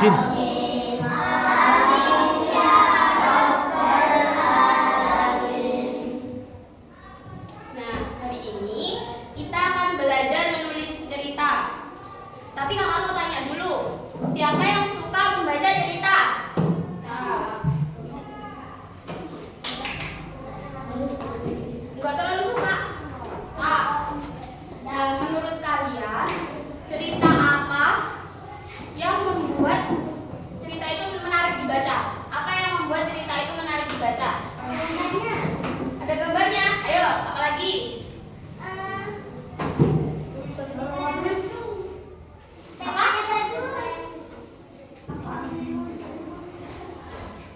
Din. Nah, hari ini kita akan belajar menulis cerita. Tapi kakak mau tanya dulu, siapa yang suka membaca cerita? Enggak terlalu suka. Nah, menurut kalian cerita apa yang membuat cerita itu menarik dibaca? Apa yang membuat cerita itu menarik dibaca? Ada gambarnya. Ayo, apa lagi?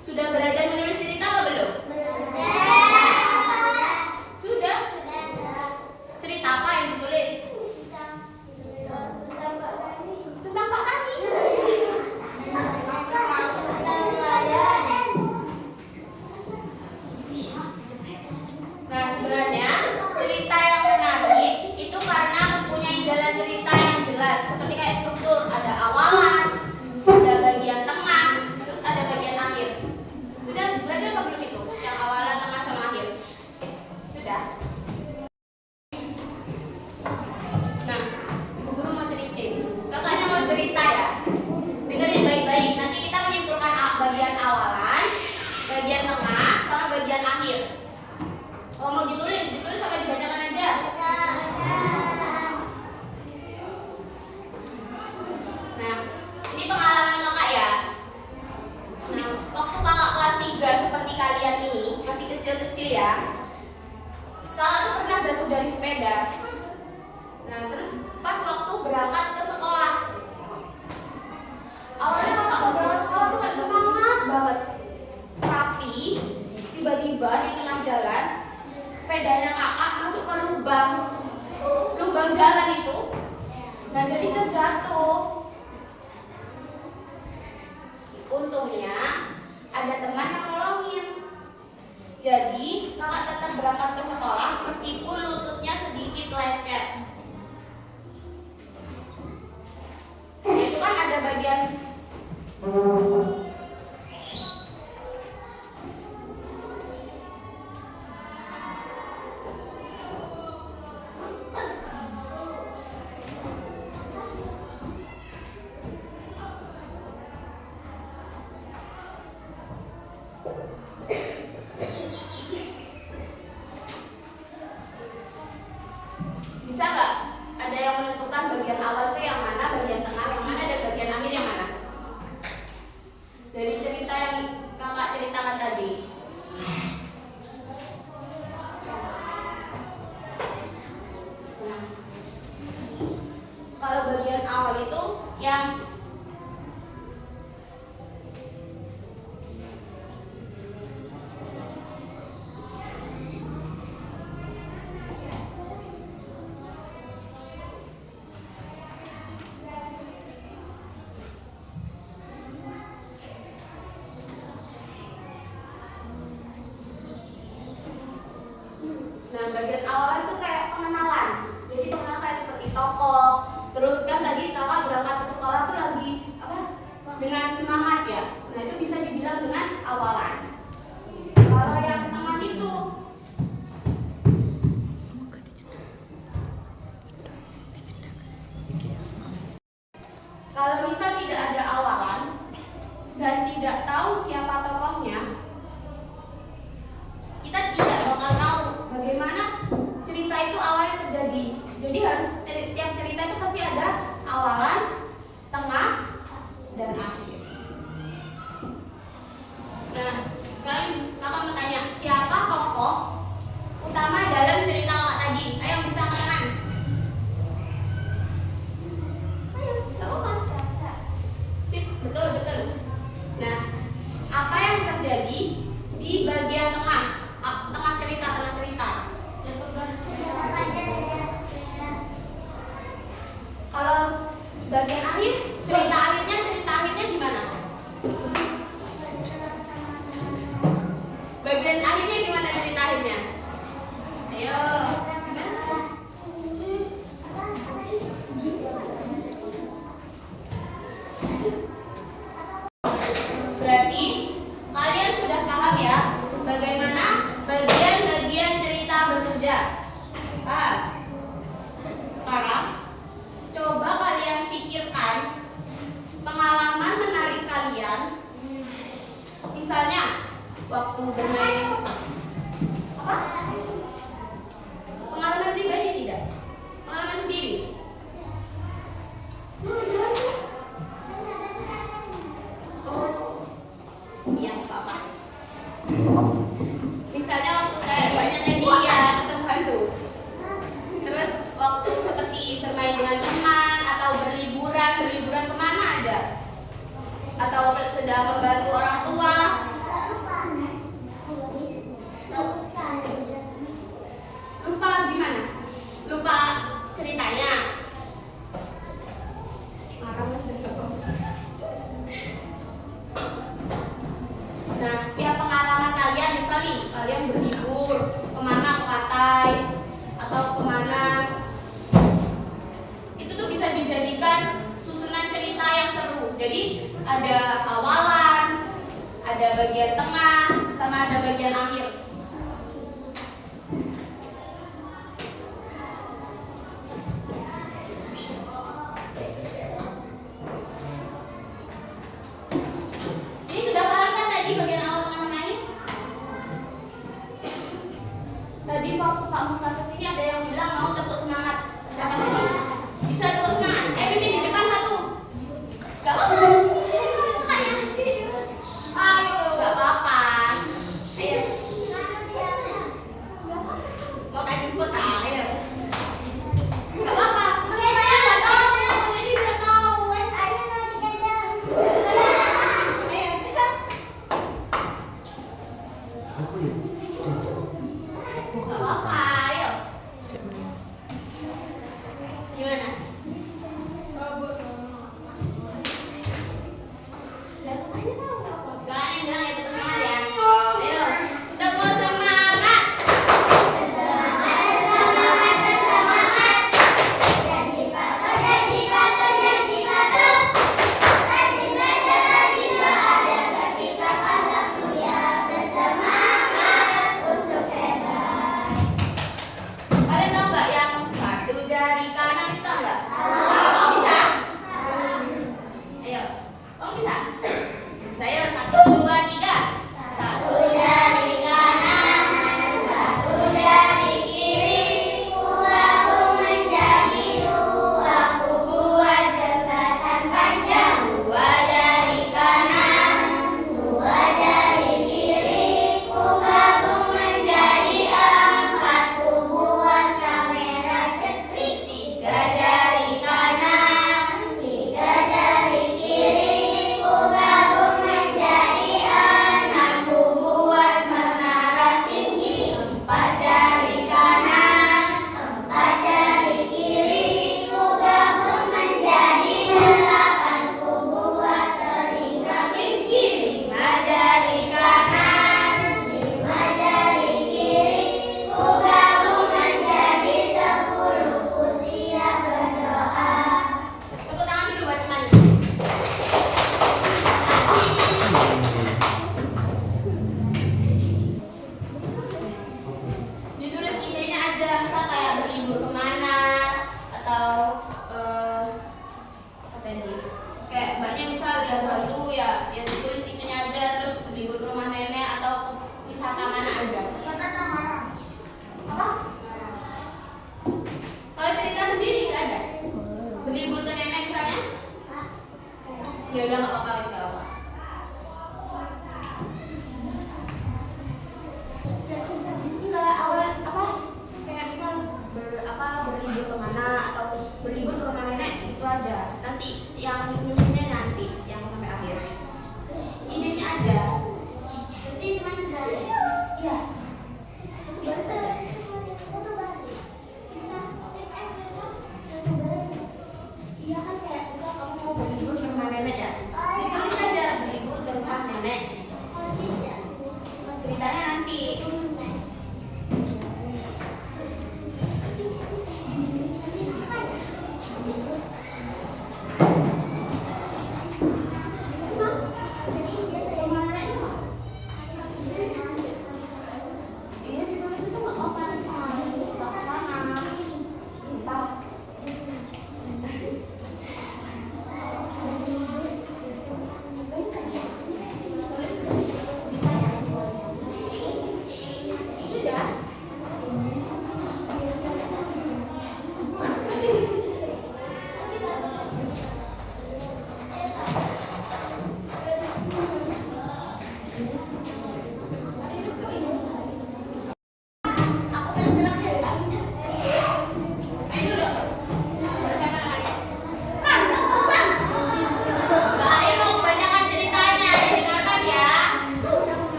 Sudah belajar menulis cerita apa belum? Sudah. Cerita apa yang ditulis? Tentang Pak Tani. Nah, sebenarnya cerita yang menarik itu karena mempunyai jalan cerita yang jelas. Seperti kayak struktur, ada awalan, ada bagian tengah, terus ada bagian akhir. Sudah belajar apa belum itu? Yang awalan, tengah, sama akhir? Sudah. Nah, Ibu Guru mau ceritain. Kakaknya mau cerita ya. Dengerin baik-baik. Nanti kita menyimpulkan bagian awalan, bagian tengah, sama bagian akhir. Kalau mau ditulis sampai dibacakan aja. Nah, ini pengalaman kakak ya. Nah, waktu kakak kelas 3 seperti kalian ini, masih kecil-kecil ya. Kakak tuh pernah jatuh dari sepeda. Nah, terus pas waktu berangkat ke sekolah. Awalnya kakak mau berangkat sekolah tuh gak semangat banget. Tapi tiba-tiba di tengah jalan sepedanya kakak masuk ke lubang jalan itu. Nah, jadi terjatuh. Untungnya ada teman yang nolongin. Jadi kakak tetap berangkat ke sekolah meskipun lututnya sedikit lecet. Itu kan ada bagian bisa nggak? Ada yang menentukan bagian awal itu yang mana, bagian tengah yang mana, dan bagian akhir yang mana? Dari cerita yang kakak ceritakan tadi. Nah, kalau bagian awal itu yang bagian awal itu kayak pengenalan. Jadi pengenalan kayak seperti tokoh. Terus kan tadi kakak berangkat ke sekolah tuh lagi apa? Dengan semangat ya. Nah, itu bisa dibilang dengan awalan. Kalau yang tengah itu kalau misal tidak ada awalan dan tidak tahu siapa tokohnya, kita tidak bakal tahu bagaimana cerita itu awalnya terjadi. Jadi harus tiap cerita itu pasti ada awalan, tengah, dan akhir. Nah, sekarang kakak mau tanya, siapa tokoh utama dalam cerita kakak tadi? Ayo, bisa angkat tangan. Ayo, gak apa-apa. Sip, betul. Nah, apa yang terjadi di bagian tengah? Tengah cerita. Kalau bagian akhir, cerita akhirnya gimana? Bagian akhirnya gimana cerita akhirnya? Ayo. Misalnya waktu bermain apa? Pengalaman pribadi tidak? Pengalaman sendiri? Iya, apa-apa. Misalnya waktu kayak banyak hadiah ketemu hantu. Terus waktu seperti bermain dengan teman atau berliburan kemana aja? Atau sedang membantu orang tua? Lupa gimana? Lupa ceritanya? Nah, setiap pengalaman kalian, misalnya kalian berlibur kemana, ke pantai atau kemana, itu tuh bisa dijadikan susunan cerita yang seru. Jadi ada awalan, ada bagian tengah, sama ada bagian akhir. Ini sudah paham kan tadi bagian awal, tengah, dan akhir? Tadi waktu Pak Musa kesini ada yang bilang mau tepuk semangat. Siapa tadi? Bisa tepuk semangat? Ini di depan satu. Gak apa-apa. Ayo, gak apa-apa. Ayo. Mau kayak jemput, ayo. Gak apa-apa. Mereka gak tahu, jadi biar tahu. Ayo. Gak apa-apa, ayo. Gimana? Jangan ya, tepuk semangat ya. Ayo, tepuk semangat. Kalian tahu nggak yang satu jari kanan itu enggak? Bisa? Ayo, kamu bisa? Saya 1, 2, 3. Satu jari kanan, satu jari kiri. Aku menjadi dua, aku buat jembatan panjang. Dua jari kanan, dua jari kiri. Aku menjadi 4, ku buat kamera cekrik. 3 jari kanan, 3 jari kiri. Aku menjadi 6, ku buat menara tinggi. 4 jari kanan, 4 jari kiri. Aku menjadi 8, ku buat telinga kelinci. 5 jari kanan, 5 jari kiri. Aku menjadi 10, ku siap berdoa. Tepuk tangan dulu buat temannya. Ditulis idenya aja, misal kayak berlibur kemana atau apa tadi? Kayak banyak misal yang bantu ya ditulis idenya aja, terus berlibur ke rumah nenek atau wisata mana aja. Apa? Kalau cerita sendiri nggak ada? Berlibur ke nenek misalnya? Ya udah nggak apa-apa, nggak apa-apa. Enggak, awalnya apa? Kayak misal berlibur kemana atau berlibur ke rumah nenek, itu aja. Nanti yang nyusunnya nanti, yang sampai akhir. Idenya aja. Jadi cuma dari. Iya. Iya kan kayak misal kamu mau berlibur ke rumah nenek ya, ditulis aja berlibur ke rumah nenek. Ceritanya nanti.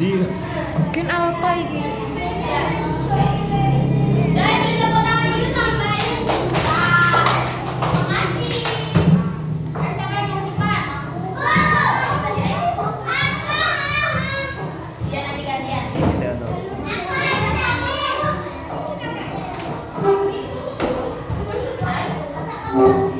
Fuji. Mungkin Alpha ini. Ya. Udah, beri tepuk tangan dulu sampai. Nah, makasih. Siapa yang mau depan? Iya, nanti gantian. Ya, no. Belum selesai.